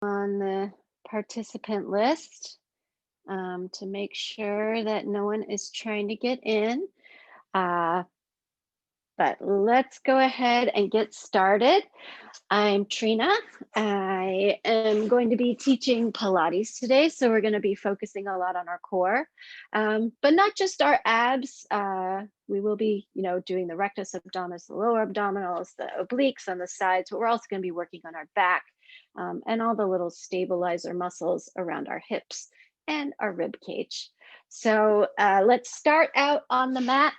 on the participant list to make sure that no one is trying to get in. Uh, but let's go ahead and get started. I'm Trina. I am going to be teaching Pilates today, so we're going to be focusing a lot on our core, but not just our abs. We will be, doing the rectus abdominis, the lower abdominals, the obliques on the sides, but we're also going to be working on our back and all the little stabilizer muscles around our hips and our rib cage. So let's start out on the mat,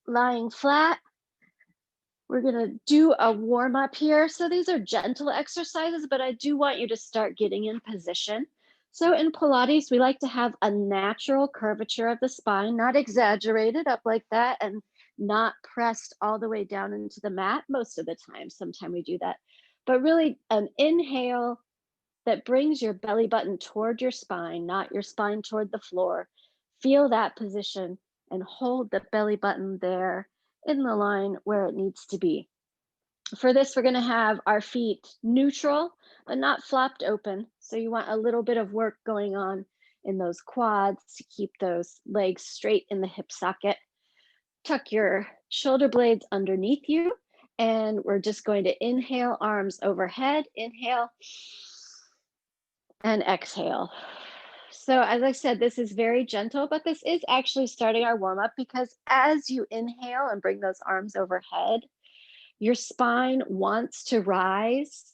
lying flat. We're gonna do a warm up here. So these are gentle exercises, but I do want you to start getting in position. So in Pilates, we like to have a natural curvature of the spine, not exaggerated up like that and not pressed all the way down into the mat most of the time. Sometimes we do that, but really an inhale that brings your belly button toward your spine, not your spine toward the floor. Feel that position and hold the belly button there in the line where it needs to be. For this, we're going to have our feet neutral, but not flopped open. So you want a little bit of work going on in those quads to keep those legs straight in the hip socket. Tuck your shoulder blades underneath you, and we're just going to inhale, arms overhead, inhale, and exhale. So as I said, this is very gentle, but this is actually starting our warm up because as you inhale and bring those arms overhead, your spine wants to rise.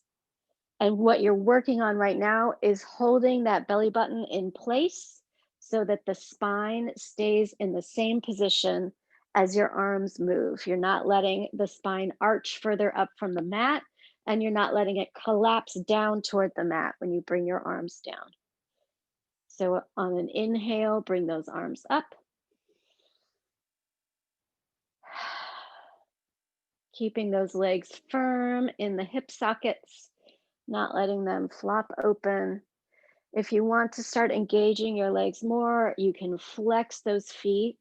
And what you're working on right now is holding that belly button in place so that the spine stays in the same position as your arms move. You're not letting the spine arch further up from the mat, and you're not letting it collapse down toward the mat when you bring your arms down. So on an inhale, bring those arms up. Keeping those legs firm in the hip sockets, not letting them flop open. If you want to start engaging your legs more, you can flex those feet.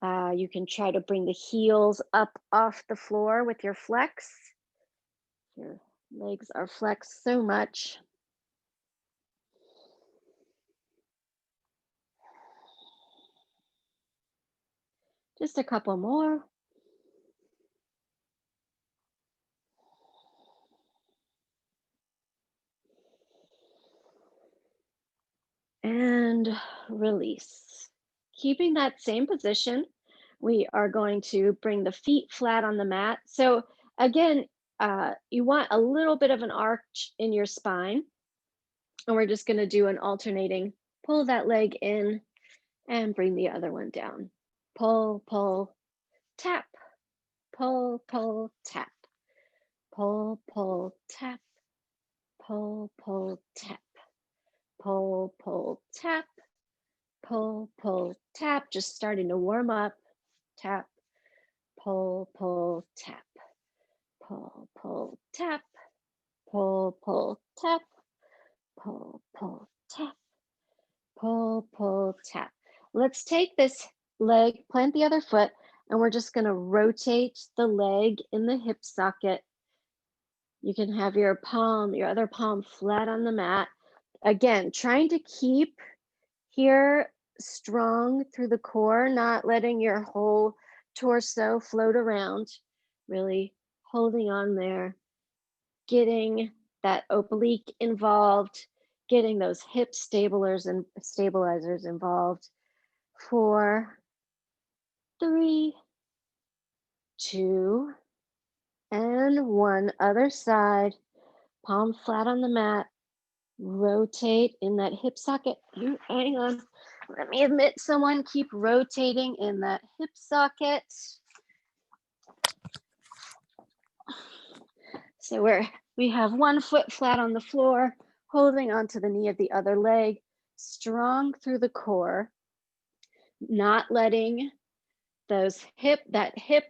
You can try to bring the heels up off the floor with your flex. Your legs are flexed so much. Just a couple more. And release. Keeping that same position, we are going to bring the feet flat on the mat. So again, you want a little bit of an arch in your spine. And we're just going to do an alternating, pull that leg in and bring the other one down. Pull, pull, tap, pull, pull, tap, pull, pull, tap, pull, pull, tap, pull, pull, tap, pull, pull, tap. Just starting to warm up. Tap, pull, pull, tap, pull, pull, tap, pull, pull, tap, pull, pull, tap, pull, pull, tap. Let's take this leg, plant the other foot, and we're just going to rotate the leg in the hip socket. You can have your other palm flat on the mat. Again, trying to keep here strong through the core, not letting your whole torso float around, really holding on there, getting that oblique involved, getting those hip stabilizers involved. 4, 3, 2, and 1. Other side, palm flat on the mat. Rotate in that hip socket. Hang on. Let me admit someone. Keep rotating in that hip socket. So we have one foot flat on the floor, holding onto the knee of the other leg, strong through the core, not letting that hip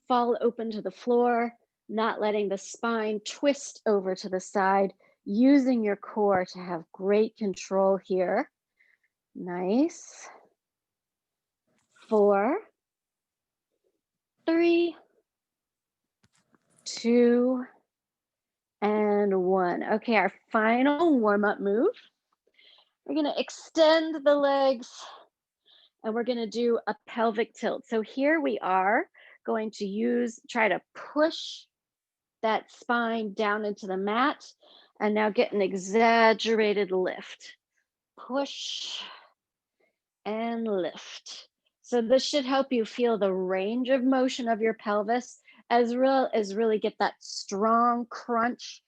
fall open to the floor, not letting the spine twist over to the side, using your core to have great control here. Nice. 4, 3, 2, and 1. Okay, our final warm-up move. We're gonna extend the legs and we're gonna do a pelvic tilt. So here we are going to try to push that spine down into the mat and now get an exaggerated lift. Push and lift. So this should help you feel the range of motion of your pelvis as well as really get that strong crunch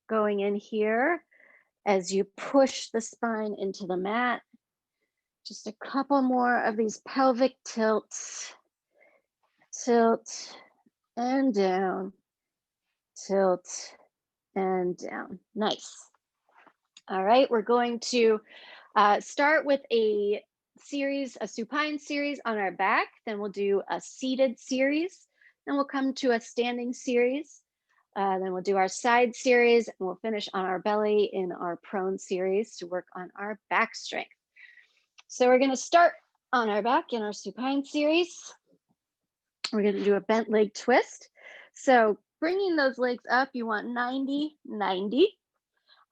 going in here as you push the spine into the mat. Just a couple more of these pelvic tilts. Tilt and down, tilt and down. Nice. All right, we're going to start with a supine series on our back. Then we'll do a seated series. Then we'll come to a standing series. Then we'll do our side series, and we'll finish on our belly in our prone series to work on our back strength. So we're going to start on our back in our supine series. We're going to do a bent leg twist. So bringing those legs up, you want 90, 90.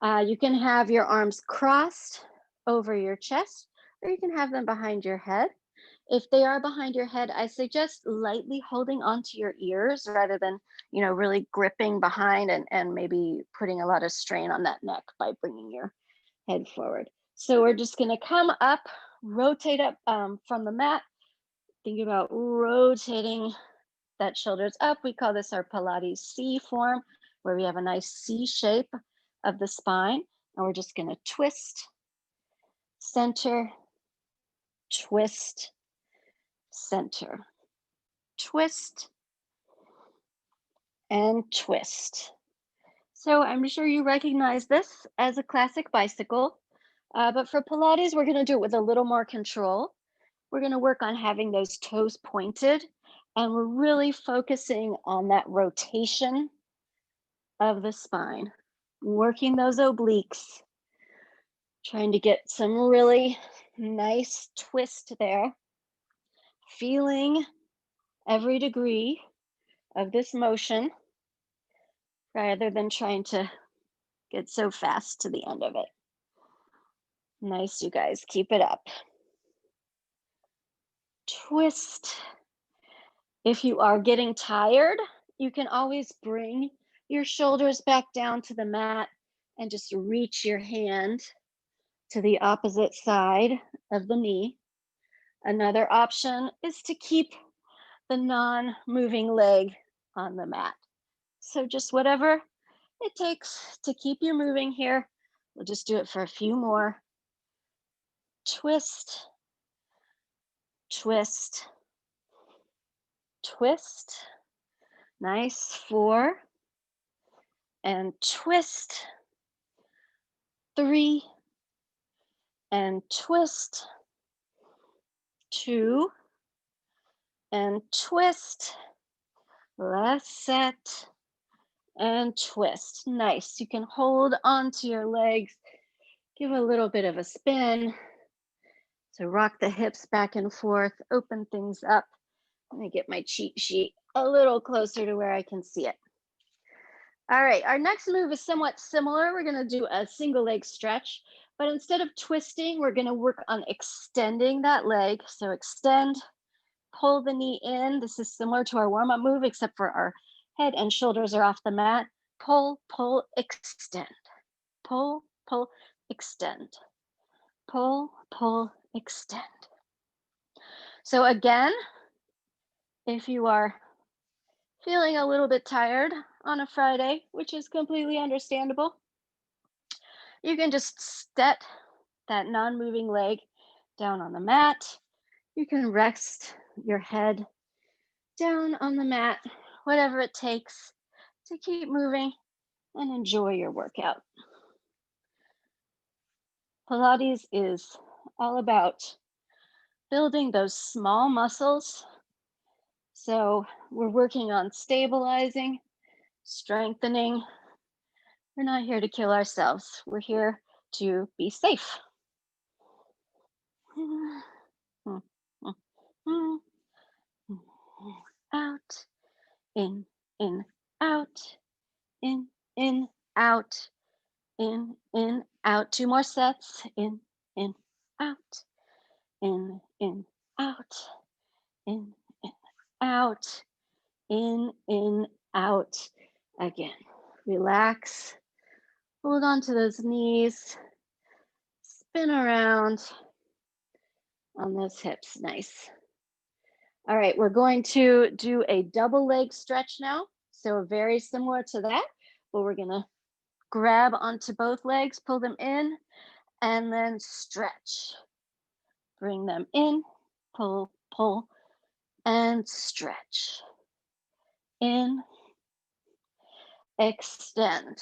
You can have your arms crossed over your chest, or you can have them behind your head. If they are behind your head, I suggest lightly holding onto your ears rather than, really gripping behind and maybe putting a lot of strain on that neck by bringing your head forward. So we're just going to come up, rotate up from the mat. Think about rotating that shoulders up. We call this our Pilates C Form, where we have a nice C shape of the spine. And we're just going to twist, center, twist, center, twist, and twist. So I'm sure you recognize this as a classic bicycle, but for Pilates, we're going to do it with a little more control. We're going to work on having those toes pointed, and we're really focusing on that rotation of the spine, working those obliques, trying to get some really nice twist there, feeling every degree of this motion rather than trying to get so fast to the end of it. Nice, you guys, keep it up. Twist. If you are getting tired, you can always bring your shoulders back down to the mat and just reach your hand to the opposite side of the knee. Another option is to keep the non-moving leg on the mat. So just whatever it takes to keep you moving here. We'll just do it for a few more. Twist, twist, twist. Nice. 4. And twist. 3. And twist. 2. And twist. Last set. And twist. Nice. You can hold onto your legs. Give a little bit of a spin. So rock the hips back and forth. Open things up. Let me get my cheat sheet a little closer to where I can see it. All right, our next move is somewhat similar. We're going to do a single leg stretch, but instead of twisting, we're going to work on extending that leg. So extend, pull the knee in. This is similar to our warm-up move, except for our head and shoulders are off the mat. Pull, pull, extend. Pull, pull, extend. Pull, pull, extend. So again, if you are feeling a little bit tired on a Friday, which is completely understandable, you can just set that non-moving leg down on the mat. You can rest your head down on the mat, whatever it takes to keep moving and enjoy your workout. Pilates is all about building those small muscles. So we're working on stabilizing, strengthening. We're not here to kill ourselves. We're here to be safe. Out, in, out, in, out, out. 2 more sets. In, out, in, out, in, out, in, out. Again, relax, hold on to those knees, spin around on those hips, nice. All right, we're going to do a double leg stretch now. So very similar to that, but we're gonna grab onto both legs, pull them in, and then stretch. Bring them in, pull, pull, and stretch. In, extend.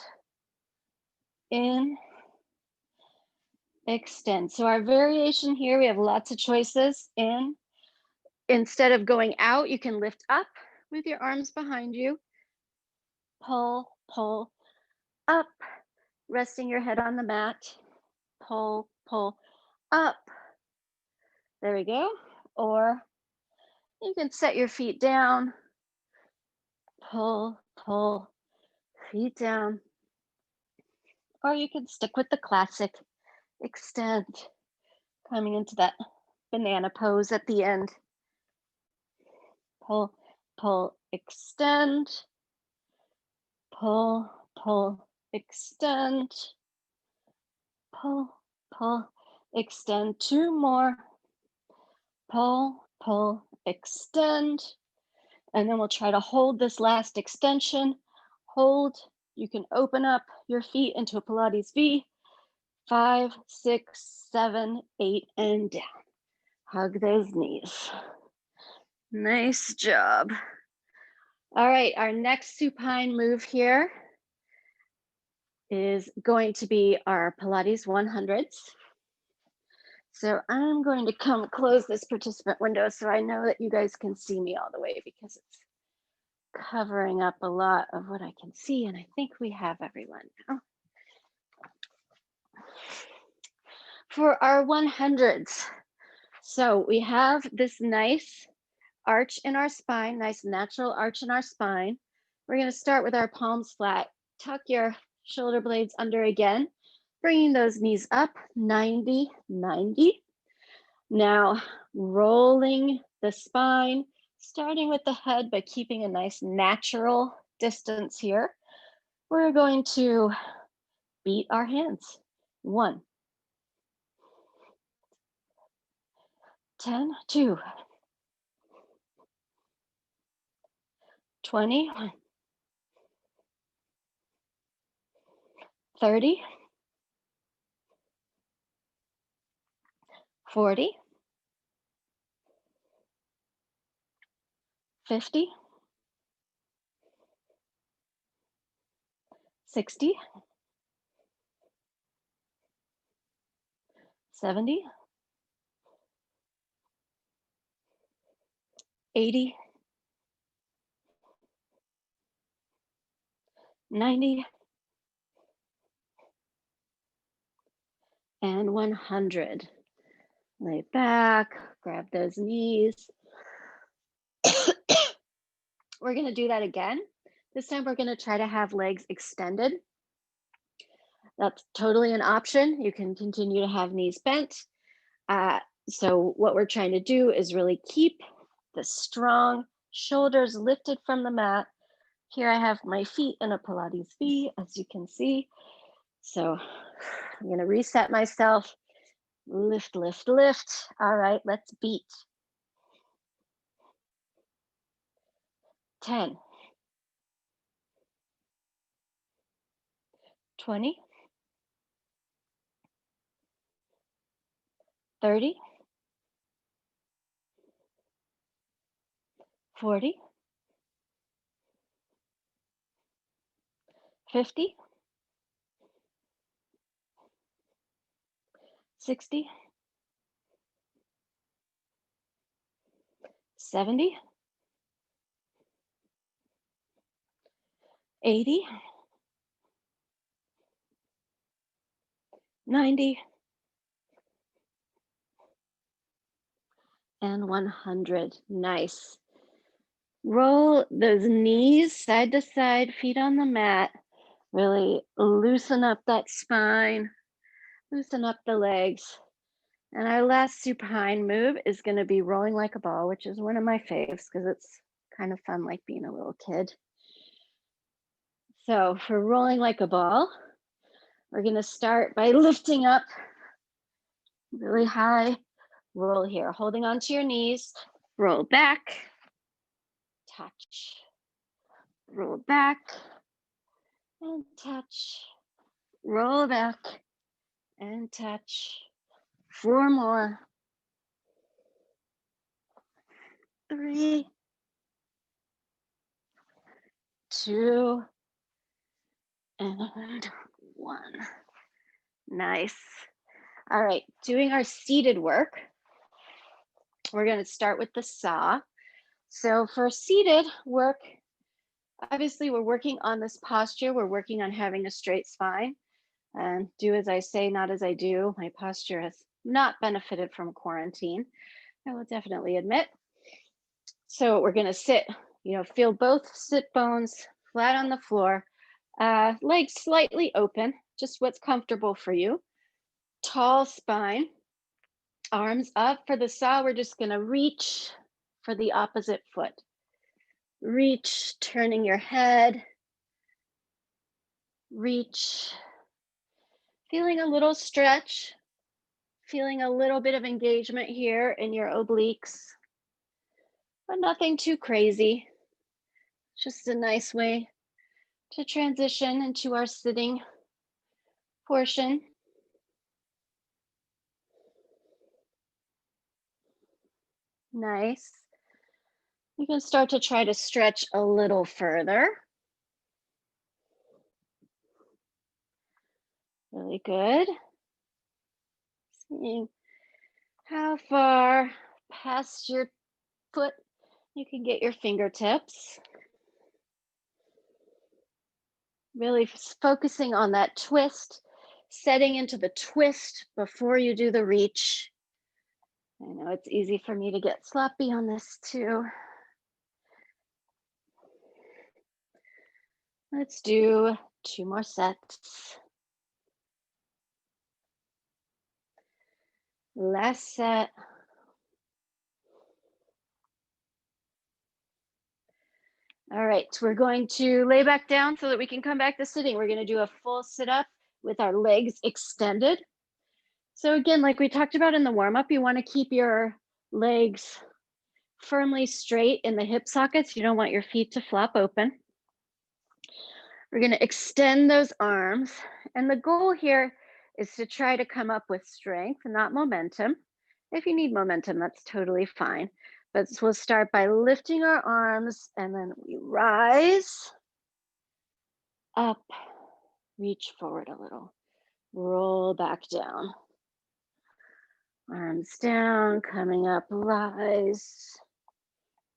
In, extend. So our variation here, we have lots of choices. In, instead of going out, you can lift up with your arms behind you. Pull, pull, up, resting your head on the mat. Pull, pull, up. There we go. Or you can set your feet down. Pull, pull, feet down. Or you can stick with the classic extend, coming into that banana pose at the end. Pull, pull, extend. Pull, pull, extend. Pull, pull, extend. 2 more. Pull, pull, extend. And then we'll try to hold this last extension. Hold. You can open up your feet into a Pilates V. 5, 6, 7, 8, and down. Hug those knees. Nice job. All right, our next supine move here is going to be our Pilates 100s. So I'm going to come close this participant window so I know that you guys can see me all the way, because it's covering up a lot of what I can see, and I think we have everyone now. For our 100s, so we have this nice arch in our spine, nice natural arch in our spine. We're going to start with our palms flat. Tuck your shoulder blades under again, bringing those knees up, 90, 90. Now rolling the spine, starting with the head, but keeping a nice natural distance here. We're going to beat our hands. 1, 10, 2, 20, 30, 40, 50, 60, 70, 80, 90, and 100. Lay back, grab those knees. We're going to do that again. This time we're going to try to have legs extended. That's totally an option. You can continue to have knees bent. So what we're trying to do is really keep the strong shoulders lifted from the mat. Here I have my feet in a Pilates V, as you can see. So I'm going to reset myself. Lift, lift, lift. All right, let's beat. 10, 20, 30, 40, 50, 60, 70, 80, 90, and 100. Nice. Roll those knees side to side, feet on the mat. Really loosen up that spine, loosen up the legs. And our last supine move is going to be rolling like a ball, which is one of my faves because it's kind of fun like being a little kid. So for rolling like a ball, we're going to start by lifting up really high. Roll here, holding onto your knees. Roll back, touch. Roll back and touch. Roll back and touch. 4 more. 3, 2, and 1. Nice. All right, doing our seated work. We're going to start with the saw. So for seated work, obviously we're working on this posture. We're working on having a straight spine. And do as I say, not as I do. My posture has not benefited from quarantine, I will definitely admit. So we're going to sit, feel both sit bones flat on the floor, legs slightly open, just what's comfortable for you. Tall spine, arms up. For the saw, we're just going to reach for the opposite foot. Reach, turning your head. Reach, feeling a little stretch, feeling a little bit of engagement here in your obliques, but nothing too crazy. Just a nice way to transition into our sitting portion. Nice. You can start to try to stretch a little further. Really good. Seeing how far past your foot you can get your fingertips. Really focusing on that twist, setting into the twist before you do the reach. I know it's easy for me to get sloppy on this too. Let's do 2 more sets. Last set. All right, we're going to lay back down so that we can come back to sitting. We're going to do a full sit up with our legs extended. So again, like we talked about in the warm up, you want to keep your legs firmly straight in the hip sockets. You don't want your feet to flop open. We're going to extend those arms. And the goal here is to try to come up with strength, not momentum. If you need momentum, that's totally fine. But we'll start by lifting our arms and then we rise up, reach forward a little, roll back down. Arms down, coming up, rise.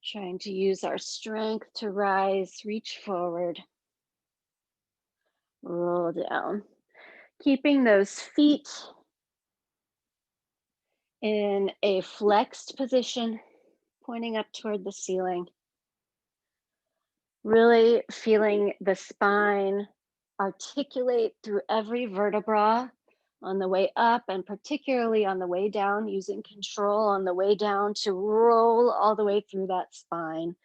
Trying to use our strength to rise, reach forward, roll down. Keeping those feet in a flexed position, pointing up toward the ceiling. Really feeling the spine articulate through every vertebra on the way up and particularly on the way down, using control on the way down to roll all the way through that spine.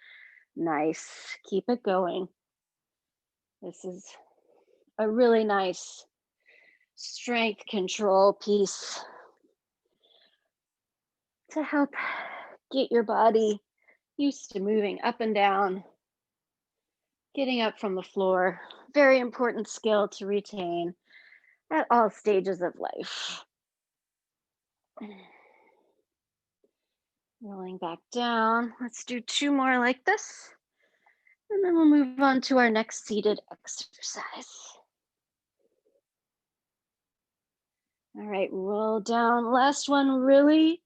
Nice. Keep it going. This is a really nice strength control piece to help get your body used to moving up and down, getting up from the floor. Very important skill to retain at all stages of life. Rolling back down. Let's do 2 more like this. And then we'll move on to our next seated exercise. All right, roll down. Last one, really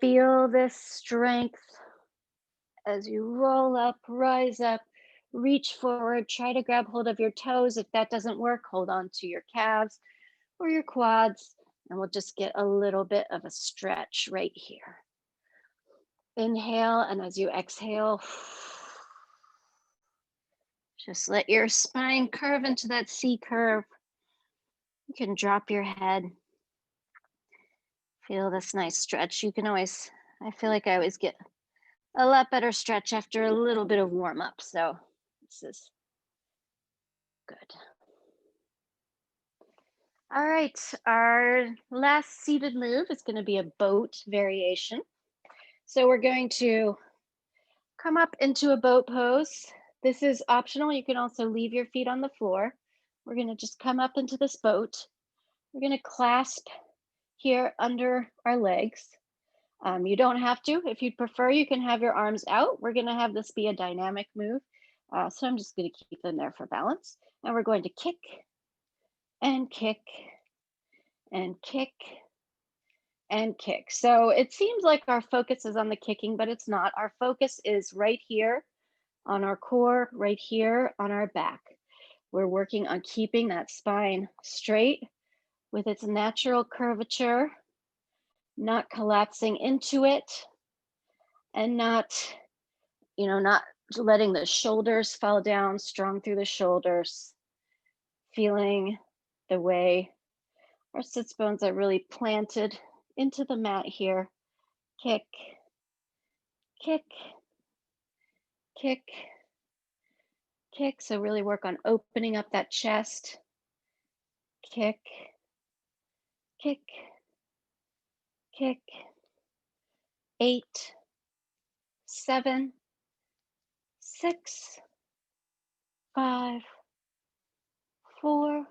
feel this strength as you roll up, rise up, reach forward, try to grab hold of your toes. If that doesn't work, hold on to your calves or your quads, and we'll just get a little bit of a stretch right here. Inhale, and as you exhale, Just let your spine curve into that C curve. You can drop your head. Feel this nice stretch. You can always, I feel like I always get a lot better stretch after a little bit of warm up. So this is good. All right, our last seated move is going to be a boat variation. So we're going to come up into a boat pose. This is optional. You can also leave your feet on the floor. We're going to just come up into this boat. We're going to clasp here under our legs. You don't have to. If you'd prefer, you can have your arms out. We're going to have this be a dynamic move. So I'm just going to keep them there for balance. And we're going to kick and kick and kick and kick. So it seems like our focus is on the kicking, but it's not. Our focus is right here on our core, right here on our back. We're working on keeping that spine straight with its natural curvature, not collapsing into it, and not letting the shoulders fall down, strong through the shoulders, feeling the way our sits bones are really planted into the mat here. Kick, kick, kick, kick. So really work on opening up that chest. Kick, kick, kick. 8, 7, 6, 5, 4,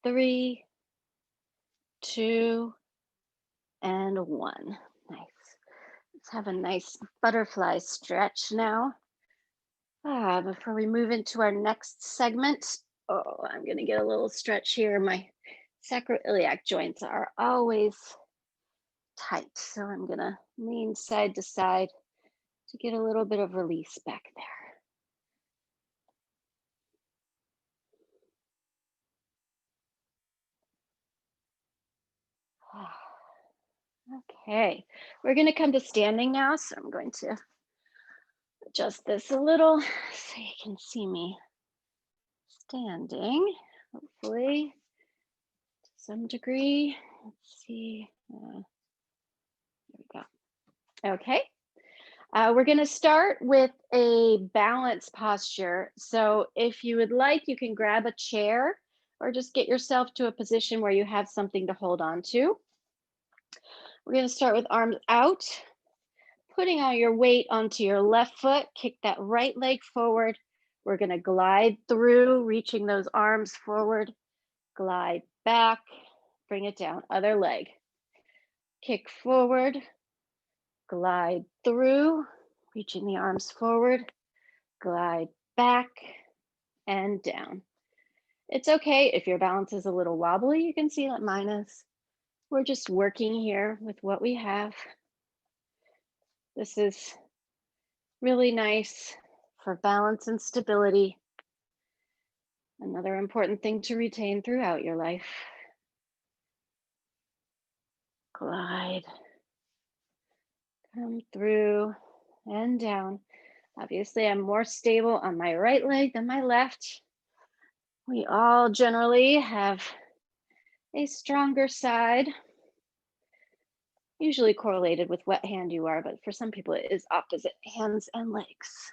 3, 2, and 1. Nice. Let's have a nice butterfly stretch now. Before we move into our next segment, I'm going to get a little stretch here. My sacroiliac joints are always tight, so I'm going to lean side to side to get a little bit of release back there. Okay, we're going to come to standing now, so I'm going to adjust this a little so you can see me standing, hopefully to some degree. Let's see. There we go. Okay. We're going to start with a balance posture. So if you would like, you can grab a chair or just get yourself to a position where you have something to hold on to. We're going to start with arms out, putting all your weight onto your left foot, kick that right leg forward. We're going to glide through, reaching those arms forward, glide back, bring it down, other leg. Kick forward, glide through, reaching the arms forward, glide back and down. It's okay if your balance is a little wobbly. You can see that mine is. We're just working here with what we have. This is really nice for balance and stability. Another important thing to retain throughout your life. Glide, come through and down. Obviously, I'm more stable on my right leg than my left. We all generally have a stronger side, usually correlated with what hand you are, but for some people it is opposite, hands and legs.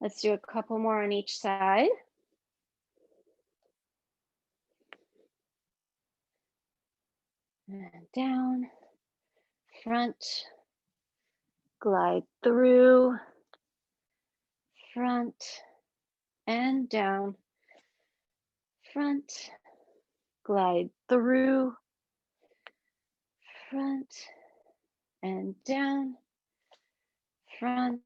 Let's do a couple more on each side. And down, front, glide through, front, and down, front, glide through, front, and down, front,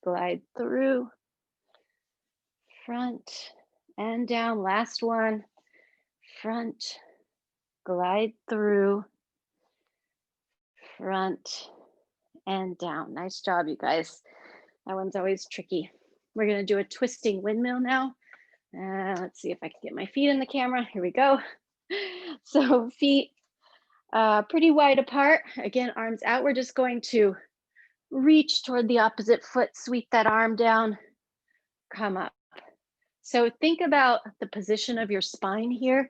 glide through, front, and down. Last one, front, glide through, front, and down. Nice job, you guys. That one's always tricky. We're going to do a twisting windmill now. Let's see if I can get my feet in the camera. Here we go. So feet pretty wide apart. Again, arms out. We're just going to reach toward the opposite foot, sweep that arm down, come up. So think about the position of your spine here.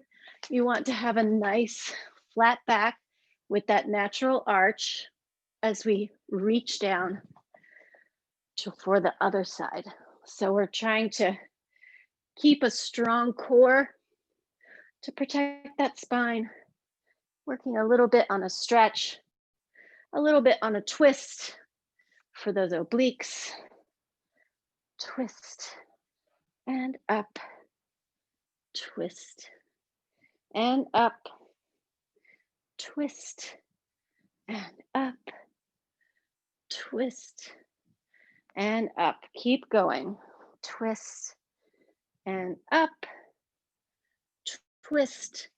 You want to have a nice flat back with that natural arch as we reach down for the other side. So we're trying to keep a strong core to protect that spine, working a little bit on a stretch, a little bit on a twist for those obliques. Twist and up, twist and up, twist and up, twist and up. Keep going. Twist and up, twist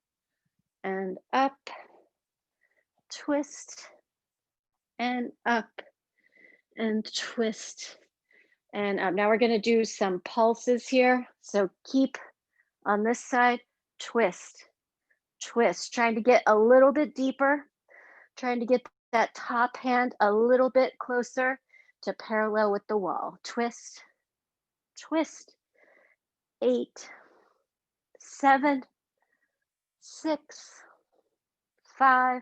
and up, twist and up, and twist and up. Now we're going to do some pulses here. So keep on this side, twist, twist, trying to get a little bit deeper, trying to get that top hand a little bit closer to parallel with the wall. Twist, twist, 8, 7, 6, 5,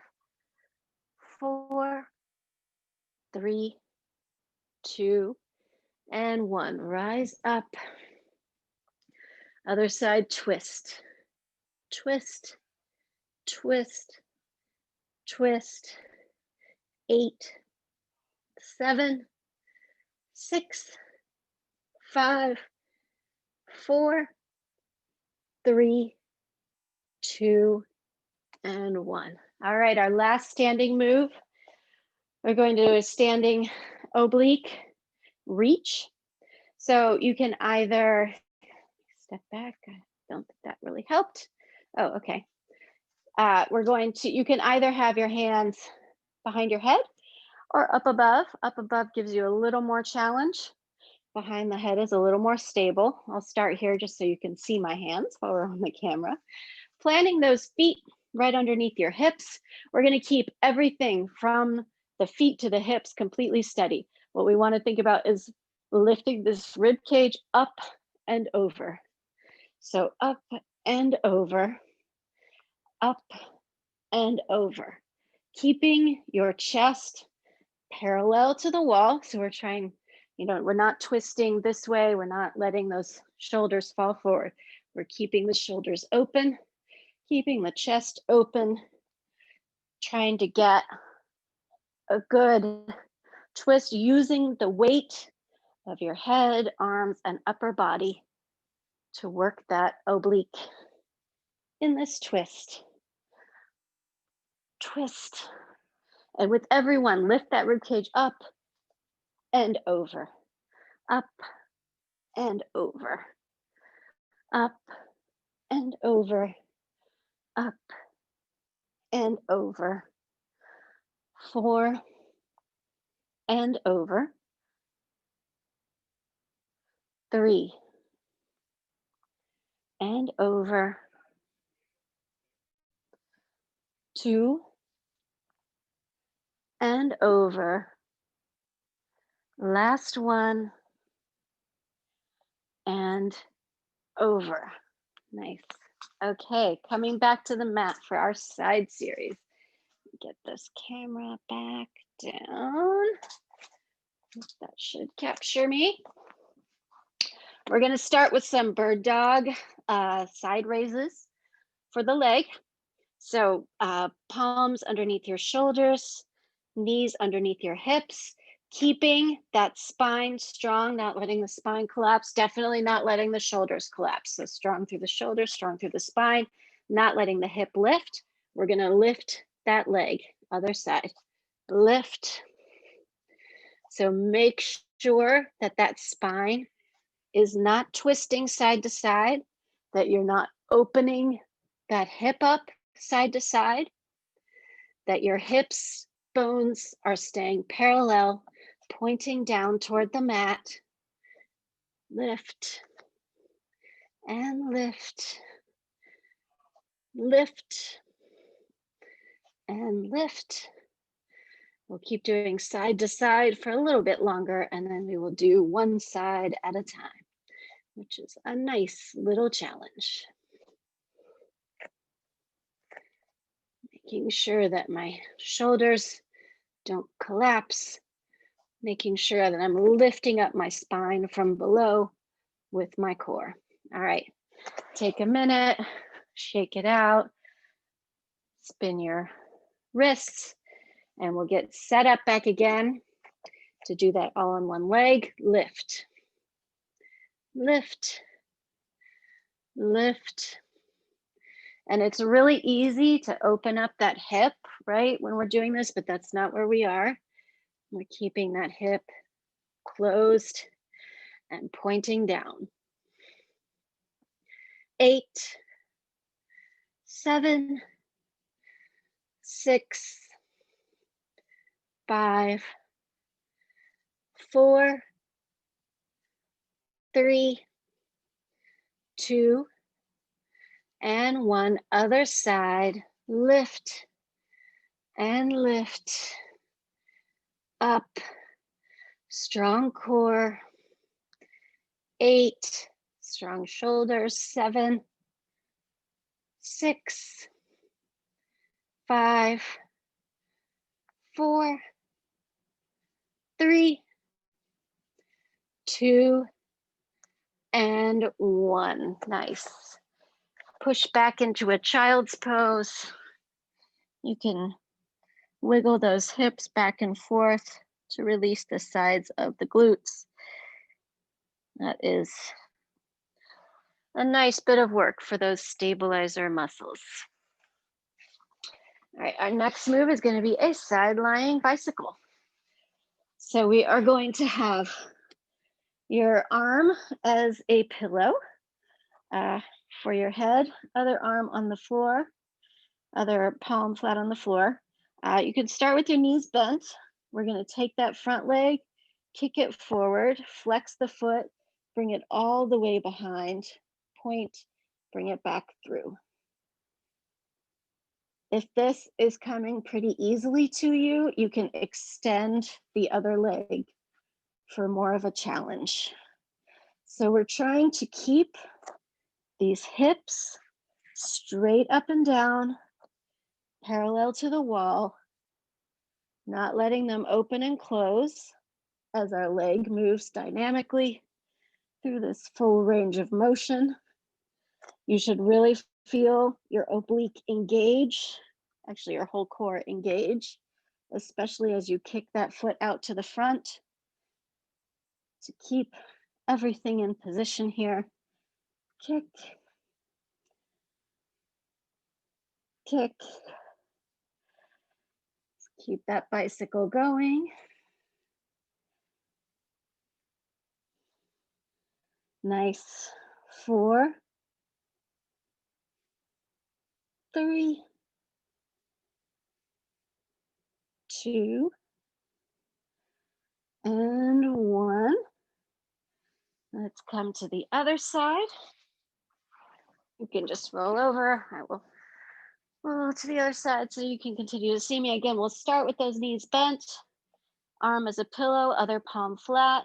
4, 3, 2, and 1. Rise up. Other side, twist, twist, twist, twist. 8, 7, 6, 5, 4, 3, 2, and 1. All right, our last standing move. We're going to do a standing oblique reach. So you can either step back. I don't think that really helped. Oh, okay. You can either have your hands behind your head or up above. Up above gives you a little more challenge. Behind the head is a little more stable. I'll start here just so you can see my hands while we're on the camera. Planting those feet right underneath your hips. We're going to keep everything from the feet to the hips completely steady. What we want to think about is lifting this rib cage up and over. So up and over, up and over. Keeping your chest parallel to the wall. So we're trying, we're not twisting this way. We're not letting those shoulders fall forward. We're keeping the shoulders open, keeping the chest open, trying to get a good twist using the weight of your head, arms, and upper body to work that oblique in this twist. Twist. And with everyone, lift that rib cage up and over, up and over, up and over, up and over, 4 and over, 3 and over, 2 and over, last one and over. Nice. Okay, coming back to the mat for our side series. Get this camera back down. That should capture me. We're going to start with some bird dog side raises for the leg. So palms underneath your shoulders, knees underneath your hips, keeping that spine strong, not letting the spine collapse, definitely not letting the shoulders collapse. So strong through the shoulders, strong through the spine, not letting the hip lift. We're going to lift that leg, other side, lift. So make sure that that spine is not twisting side to side, that you're not opening that hip up side to side, that your hips, bones are staying parallel, pointing down toward the mat. Lift and lift, lift and lift We'll keep doing side to side for a little bit longer, and then we will do one side at a time, which is a nice little challenge. Making sure that my shoulders don't collapse, making sure that I'm lifting up my spine from below with my core. All right, take a minute, shake it out, spin your wrists, and we'll get set up back again to do that all on one leg. Lift, lift, lift. And it's really easy to open up that hip, right, when we're doing this, but that's not where we are. We're keeping that hip closed and pointing down. 8, 7, 6, 5, 4, 3, 2, and 1. Other side. Lift and lift. Up. Strong core. 8. Strong shoulders. 7, 6, 5, 4, 3, 2, and 1. Nice. Push back into a child's pose. You can wiggle those hips back and forth to release the sides of the glutes. That is a nice bit of work for those stabilizer muscles. All right, our next move is going to be a side lying bicycle. So we are going to have your arm as a pillow for your head, other arm on the floor, other palm flat on the floor. You can start with your knees bent. We're going to take that front leg, kick it forward, flex the foot, bring it all the way behind, point, bring it back through. If this is coming pretty easily to you, you can extend the other leg for more of a challenge. So we're trying to keep these hips straight up and down, parallel to the wall, not letting them open and close as our leg moves dynamically through this full range of motion. You should really feel your oblique engage, actually your whole core engage, especially as you kick that foot out to the front to keep everything in position here. Kick, kick. Keep that bicycle going. Nice. 4, 3, 2, and 1. Let's come to the other side. You can just roll over. I will roll to the other side so you can continue to see me. Again, we'll start with those knees bent, arm as a pillow, other palm flat.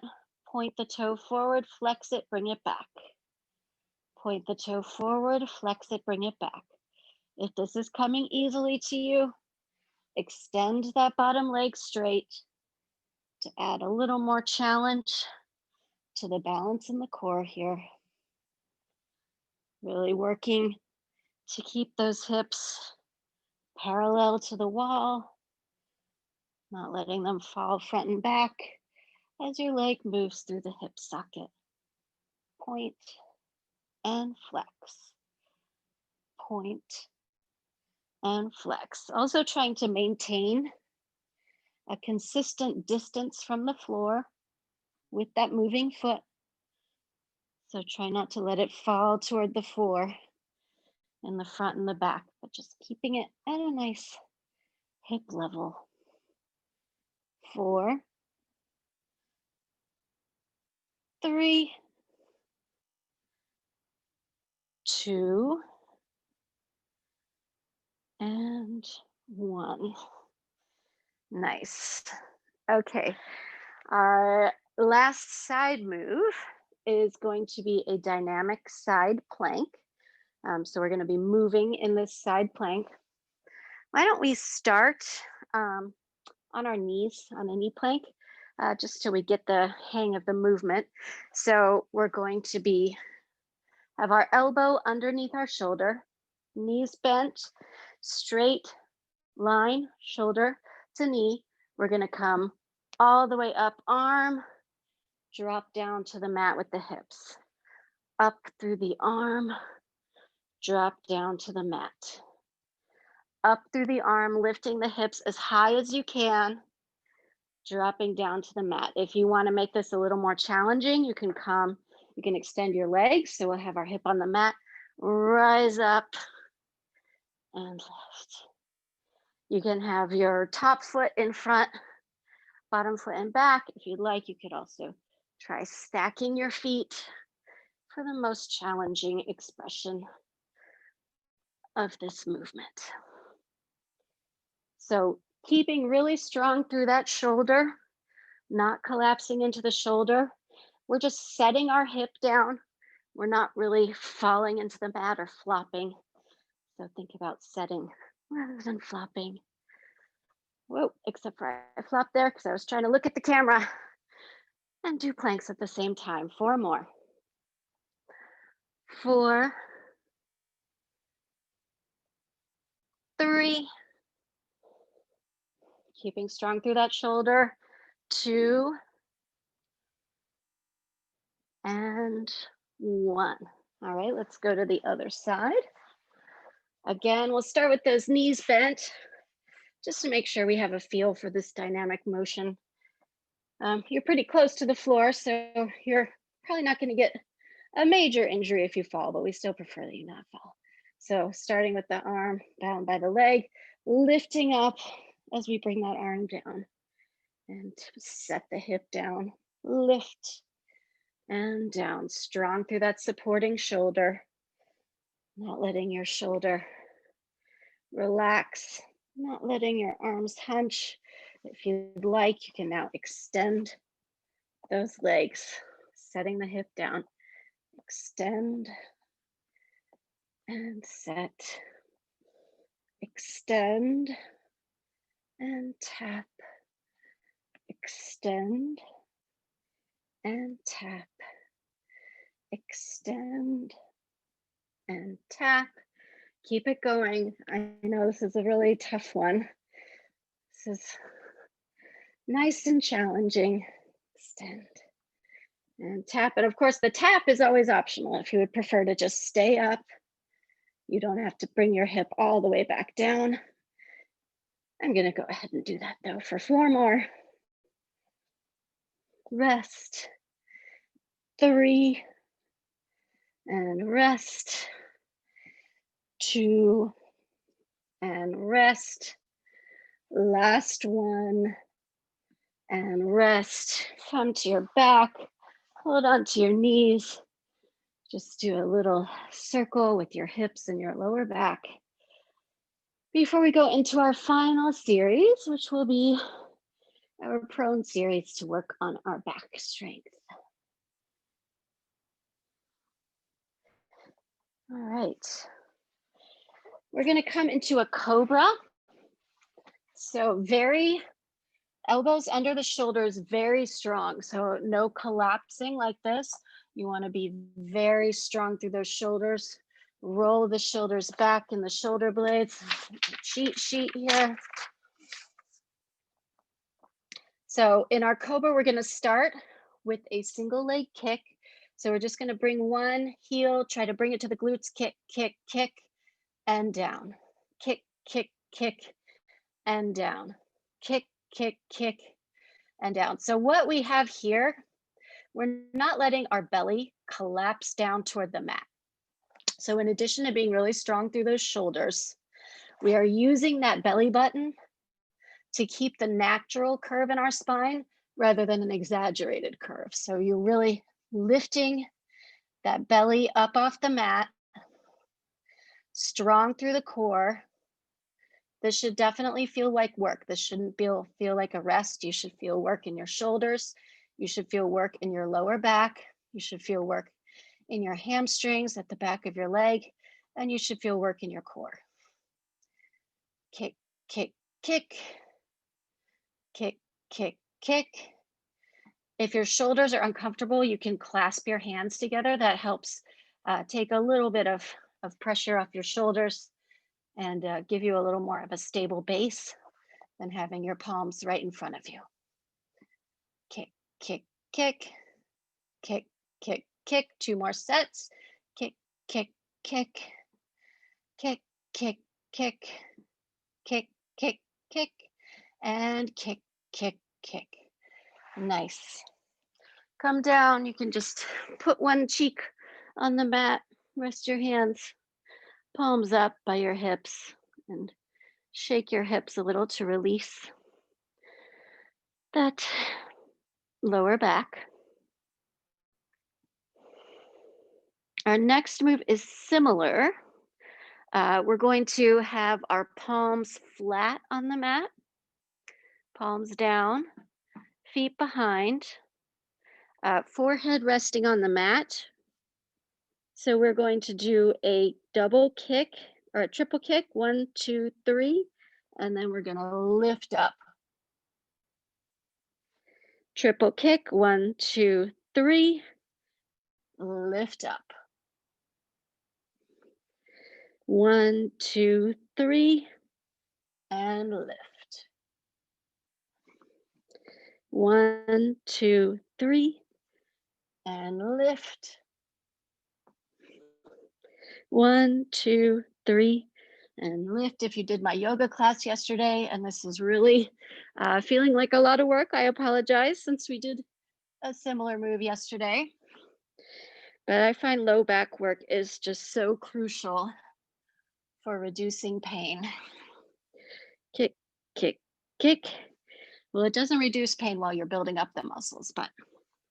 Point the toe forward, flex it, bring it back. Point the toe forward, flex it, bring it back. If this is coming easily to you, extend that bottom leg straight to add a little more challenge to the balance in the core here. Really working to keep those hips parallel to the wall, not letting them fall front and back as your leg moves through the hip socket. Point and flex. Point and flex. Also trying to maintain a consistent distance from the floor with that moving foot. So try not to let it fall toward the floor in the front and the back, but just keeping it at a nice hip level. 4, 3, 2, and 1. Nice. Okay. Our last side move is going to be a dynamic side plank. So we're going to be moving in this side plank. Why don't we start um, on our knees on a knee plank, just till we get the hang of the movement. So we're going to have our elbow underneath our shoulder, knees bent, straight line, shoulder to knee. We're going to come all the way up, arm, drop down to the mat with the hips. Up through the arm, drop down to the mat. Up through the arm, lifting the hips as high as you can, dropping down to the mat. If you want to make this a little more challenging, you can extend your legs. So we'll have our hip on the mat, rise up and lift. You can have your top foot in front, bottom foot in back. If you'd like, you could also try stacking your feet for the most challenging expression of this movement. So keeping really strong through that shoulder, not collapsing into the shoulder. We're just setting our hip down. We're not really falling into the mat or flopping. So think about setting rather than flopping. Whoa, except for I flopped there because I was trying to look at the camera. And do planks at the same time. 4 more. 4, 3, keeping strong through that shoulder. 2, and 1. All right, let's go to the other side. Again, we'll start with those knees bent, just to make sure we have a feel for this dynamic motion. You're pretty close to the floor, so you're probably not going to get a major injury if you fall, but we still prefer that you not fall. So starting with the arm bound by the leg, lifting up as we bring that arm down and set the hip down, lift and down, strong through that supporting shoulder, not letting your shoulder relax, not letting your arms hunch. If you'd like, you can now extend those legs, setting the hip down, extend and set, extend and tap, extend and tap, extend and tap. Keep it going. I know this is a really tough one. This is nice and challenging. Extend and tap. And of course, the tap is always optional. If you would prefer to just stay up, you don't have to bring your hip all the way back down. I'm going to go ahead and do that though for 4 more. Rest. 3, and rest. 2, and rest. Last one, and rest. Come to your back, hold on to your knees. Just do a little circle with your hips and your lower back before we go into our final series, which will be our prone series to work on our back strength. All right. We're going to come into a Cobra. So elbows under the shoulders, very strong. So no collapsing like this. You want to be very strong through those shoulders. Roll the shoulders back in the shoulder blades. Cheat sheet here. So in our Cobra, we're going to start with a single leg kick. So we're just going to bring one heel, try to bring it to the glutes, kick, kick, kick, and down. Kick, kick, kick, and down. Kick, kick, kick, and down. So what we have here, we're not letting our belly collapse down toward the mat. So in addition to being really strong through those shoulders, we are using that belly button to keep the natural curve in our spine rather than an exaggerated curve. So you're really lifting that belly up off the mat, strong through the core, This should definitely feel like work. This shouldn't feel like a rest. You should feel work in your shoulders. You should feel work in your lower back. You should feel work in your hamstrings at the back of your leg, and you should feel work in your core. Kick, kick, kick, kick, kick, kick. If your shoulders are uncomfortable, you can clasp your hands together. That helps take a little bit of pressure off your shoulders and give you a little more of a stable base than having your palms right in front of you. Kick, kick, kick, kick, kick, kick. 2 more sets. Kick, kick, kick, kick, kick, kick, kick, kick, kick, and kick, kick, kick. Nice. Come down. You can just put one cheek on the mat. Rest your hands, palms up by your hips, and shake your hips a little to release that lower back. Our next move is similar. We're going to have our palms flat on the mat, palms down, feet behind, forehead resting on the mat. So we're going to do a double kick or a triple kick, 1, 2, 3, and then we're going to lift up. Triple kick, 1, 2, 3, lift up. 1, 2, 3, and lift. 1, 2, 3, and lift. 1, 2, 3, and lift. If you did my yoga class yesterday and this is really feeling like a lot of work, I apologize since we did a similar move yesterday. But I find low back work is just so crucial for reducing pain. Kick, kick, kick. Well, it doesn't reduce pain while you're building up the muscles, but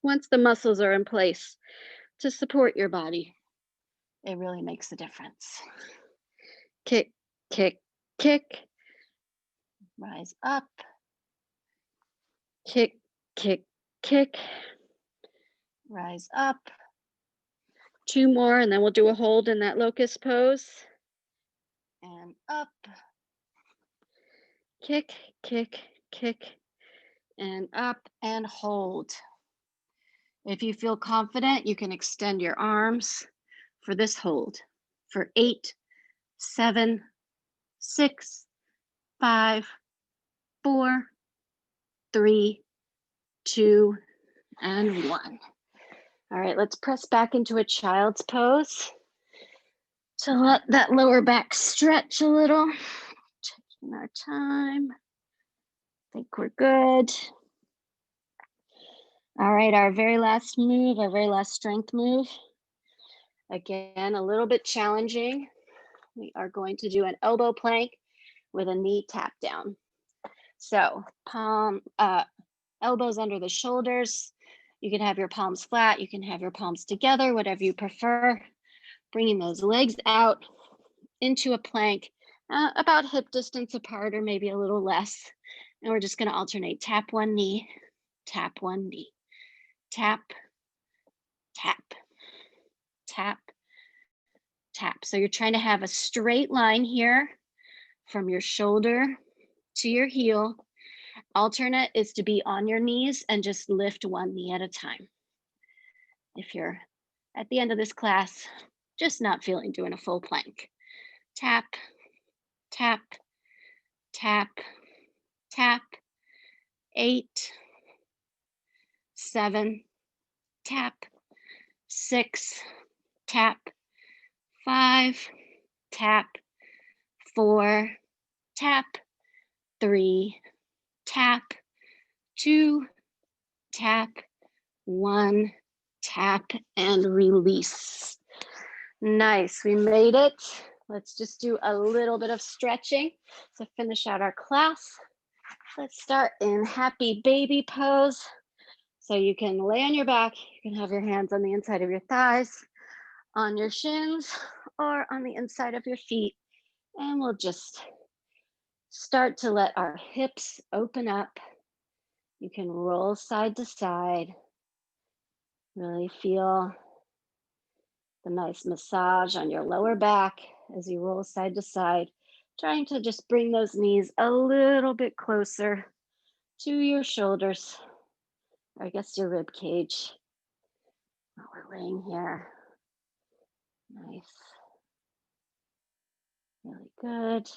once the muscles are in place to support your body, it really makes a difference. Kick, kick, kick. Rise up. Kick, kick, kick. Rise up. 2 more, and then we'll do a hold in that locust pose. And up. Kick, kick, kick, and up, and hold. If you feel confident, you can extend your arms for this hold for 8, 7, 6, 5, 4, 3, 2, and 1. All right, let's press back into a child's pose to let that lower back stretch a little. Checking our time. I think we're good. All right, our very last move, our very last strength move. Again, a little bit challenging. We are going to do an elbow plank with a knee tap down. So elbows under the shoulders. You can have your palms flat. You can have your palms together, whatever you prefer. Bringing those legs out into a plank, about hip distance apart or maybe a little less. And we're just going to alternate tap one knee, tap one knee, tap, tap, tap, tap. So you're trying to have a straight line here from your shoulder to your heel. Alternate is to be on your knees and just lift one knee at a time. If you're at the end of this class, just not feeling doing a full plank. Tap, tap, tap, tap. 8, 7, tap. 6, tap. 5, tap. 4, tap. 3, tap. 2, tap. 1, tap, and release. Nice, we made it. Let's just do a little bit of stretching to finish out our class. Let's start in happy baby pose. So you can lay on your back, you can have your hands on the inside of your thighs, on your shins, or on the inside of your feet. And we'll just start to let our hips open up. You can roll side to side. Really feel the nice massage on your lower back as you roll side to side, trying to just bring those knees a little bit closer to your shoulders, or I guess your rib cage. While we're laying here. Nice. Really good.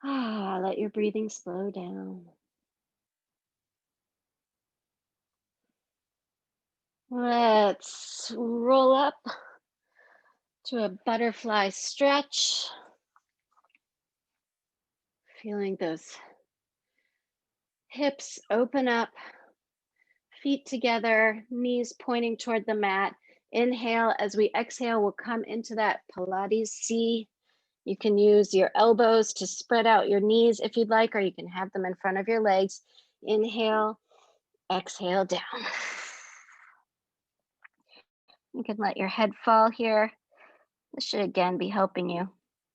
Let your breathing slow down. Let's roll up to a butterfly stretch. Feeling those hips open up, feet together, knees pointing toward the mat. Inhale. As we exhale, we'll come into that Pilates C. You can use your elbows to spread out your knees if you'd like, or you can have them in front of your legs. Inhale, exhale down. You can let your head fall here. This should again be helping you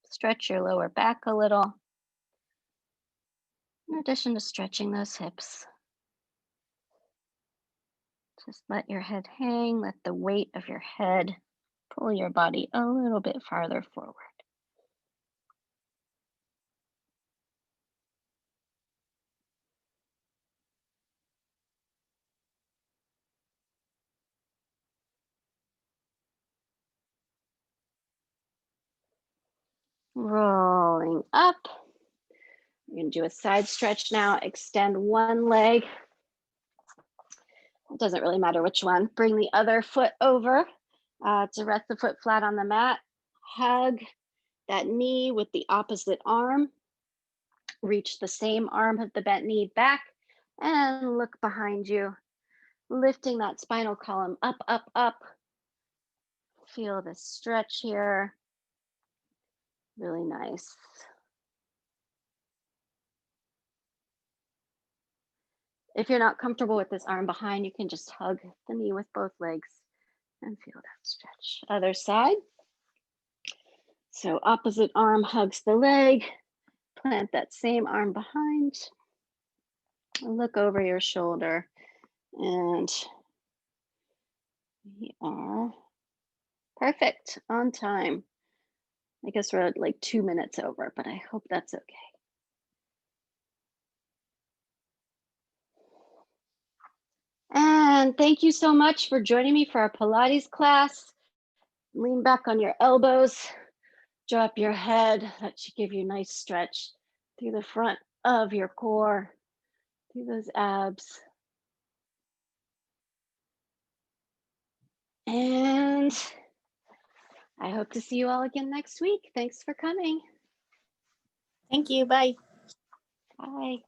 stretch your lower back a little, in addition to stretching those hips. Just let your head hang, let the weight of your head pull your body a little bit farther forward. Rolling up. We're going to do a side stretch now. Extend one leg. It doesn't really matter which one. Bring the other foot over to rest the foot flat on the mat. Hug that knee with the opposite arm. Reach the same arm of the bent knee back and look behind you, lifting that spinal column up, up, up. Feel the stretch here. Really nice. If you're not comfortable with this arm behind, you can just hug the knee with both legs and feel that stretch. Other side. So opposite arm hugs the leg. Plant that same arm behind. Look over your shoulder. And we are perfect, on time. I guess we're like 2 minutes over, but I hope that's okay. And thank you so much for joining me for our Pilates class. Lean back on your elbows, drop your head. That should give you a nice stretch through the front of your core, through those abs. And I hope to see you all again next week. Thanks for coming. Thank you. Bye. Bye.